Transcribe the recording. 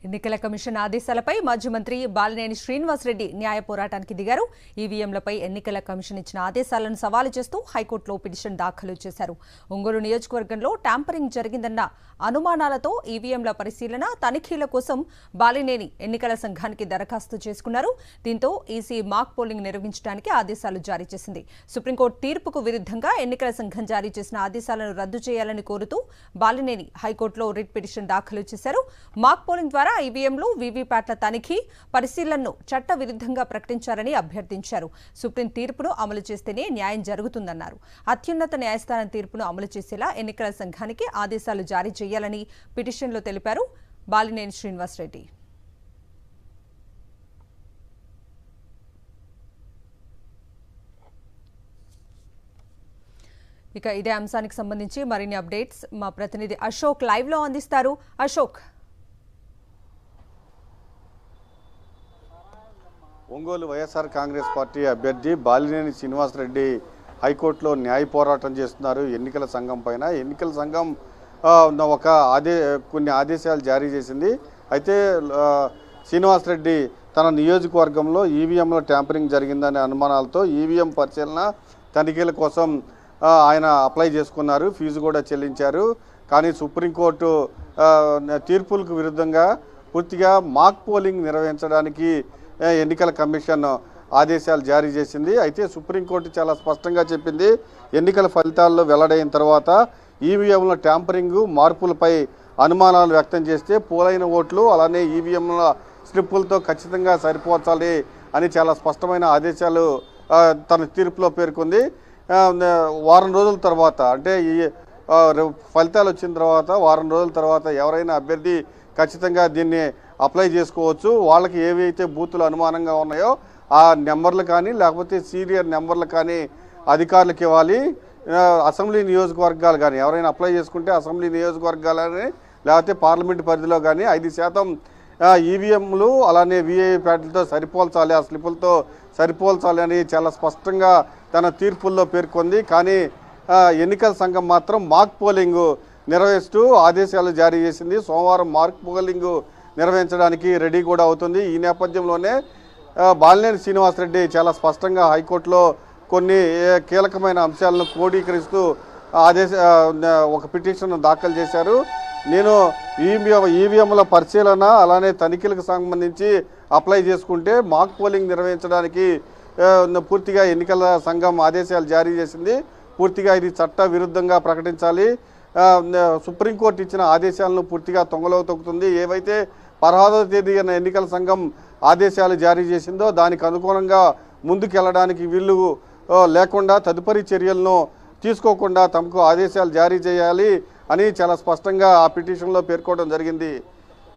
ఎన్నికల కమిషన్ ఆదేశాలపై మాజీ మంత్రి బాలినేని శ్రీనివాసరెడ్డి న్యాయ పోరాటానికి దిగారు. ఈవీఎంలపై ఎన్నికల కమిషన్ ఇచ్చిన ఆదేశాలను సవాలు చేస్తూ హైకోర్టులో పిటిషన్ దాఖలు చేశారు. ఒంగోలు నియోజకవర్గంలో ట్యాంపరింగ్ జరిగిందన్న అనుమానాలతో ఈవీఎంల పరిశీలన తనిఖీల కోసం బాలినేని ఎన్నికల సంఘానికి దరఖాస్తు చేసుకున్నారు. దీంతో ఈసీ మాక్ పోలింగ్ నిర్వహించడానికి ఆదేశాలు జారీ చేసింది. సుప్రీంకోర్టు తీర్పుకు విరుద్ధంగా ఎన్నికల సంఘం జారీ చేసిన ఆదేశాలను రద్దు చేయాలని కోరుతూ బాలినేని హైకోర్టులో రిట్ పిటిషన్ దాఖలు చేశారు. మాక్ పోలింగ్ ద్వారా ఈవీఎంలు వీవీప్యాట్ల తనిఖీ పరిశీలనను చట్ట విరుద్ధంగా ప్రకటించారని అభ్యర్థించారు. సుప్రీం తీర్పును అమలు చేస్తేనే న్యాయం జరుగుతుందన్నారు. అత్యున్నత న్యాయస్థానం తీర్పును అమలు చేసేలా ఎన్నికల సంఘానికి ఆదేశాలు జారీ చేయాలని పిటిషన్లో తెలిపారు బాలినేని శ్రీనివాసరెడ్డి. ఇక ఇదే అంశానికి సంబంధించి మరిన్ని అప్డేట్స్ మా ప్రతినిధి అశోక్ లైవ్ లో అందిస్తారు. అశోక్, ఒంగోలు వైఎస్ఆర్ కాంగ్రెస్ పార్టీ అభ్యర్థి బాలినేని శ్రీనివాసరెడ్డి హైకోర్టులో న్యాయ పోరాటం చేస్తున్నారు ఎన్నికల సంఘం పైన. ఎన్నికల సంఘం కొన్ని ఆదేశాలు జారీ చేసింది. అయితే శ్రీనివాసరెడ్డి తన నియోజకవర్గంలో ఈవీఎంలో ట్యాంపరింగ్ జరిగిందనే అనుమానాలతో ఈవీఎం పరిశీలన తనిఖీల కోసం ఆయన అప్లై చేసుకున్నారు. ఫీజు కూడా చెల్లించారు. కానీ సుప్రీంకోర్టు తీర్పులకు విరుద్ధంగా పూర్తిగా మాక్ పోలింగ్ నిర్వహించడానికి ఎన్నికల కమిషన్ ఆదేశాలు జారీ చేసింది. అయితే సుప్రీంకోర్టు చాలా స్పష్టంగా చెప్పింది, ఎన్నికల ఫలితాల్లో వెల్లడైన తర్వాత ఈవీఎంల ట్యాంపరింగ్ మార్పులపై అనుమానాలు వ్యక్తం చేస్తే పోలైన ఓట్లు అలానే ఈవీఎంల స్లిప్పులతో ఖచ్చితంగా సరిపోర్చాలి అని చాలా స్పష్టమైన ఆదేశాలు తన తీర్పులో పేర్కొంది. వారం రోజుల తర్వాత అంటే ఈ ఫలితాలు వచ్చిన తర్వాత వారం రోజుల తర్వాత ఎవరైనా అభ్యర్థి ఖచ్చితంగా దీన్ని అప్లై చేసుకోవచ్చు. వాళ్ళకి ఏవైతే బూతులు అనుమానంగా ఉన్నాయో ఆ నెంబర్లు కానీ లేకపోతే సీరియల్ నెంబర్లు కానీ అధికారులకు ఇవ్వాలి. అసెంబ్లీ నియోజకవర్గాలు కానీ ఎవరైనా అప్లై చేసుకుంటే అసెంబ్లీ నియోజకవర్గాలని లేకపోతే పార్లమెంట్ పరిధిలో కానీ 5% ఈవీఎంలు అలానే వీఐప్యాట్లతో సరిపోల్చాలి, ఆ స్లిప్పులతో సరిపోల్చాలి అని చాలా స్పష్టంగా తన తీర్పుల్లో పేర్కొంది. కానీ ఎన్నికల సంఘం మాత్రం మాక్ పోలింగ్ నిర్వహిస్తూ ఆదేశాలు జారీ చేసింది. సోమవారం మాక్ పోలింగ్ నిర్వహించడానికి రెడీ కూడా అవుతుంది. ఈ నేపథ్యంలోనే బాలినేని శ్రీనివాసరెడ్డి చాలా స్పష్టంగా హైకోర్టులో కొన్ని కీలకమైన అంశాలను క్రోడీకరిస్తూ ఒక పిటిషన్ దాఖలు చేశారు. నేను ఈవీఎంల పరిశీలన అలానే తనిఖీలకు సంబంధించి అప్లై చేసుకుంటే మాక్ పోలింగ్ నిర్వహించడానికి పూర్తిగా ఎన్నికల సంఘం ఆదేశాలు జారీ చేసింది. పూర్తిగా ఇది చట్ట విరుద్ధంగా ప్రకటించాలి. సుప్రీంకోర్టు ఇచ్చిన ఆదేశాలను పూర్తిగా తొంగలో తొక్కుతుంది. ఏవైతే 16వ తేదీన ఎన్నికల సంఘం ఆదేశాలు జారీ చేసిందో దానికి అనుగుణంగా ముందుకెళ్లడానికి వీళ్ళు లేకుండా తదుపరి చర్యలను తీసుకోకుండా తమకు ఆదేశాలు జారీ చేయాలి అని చాలా స్పష్టంగా ఆ పిటిషన్లో పేర్కోవడం జరిగింది.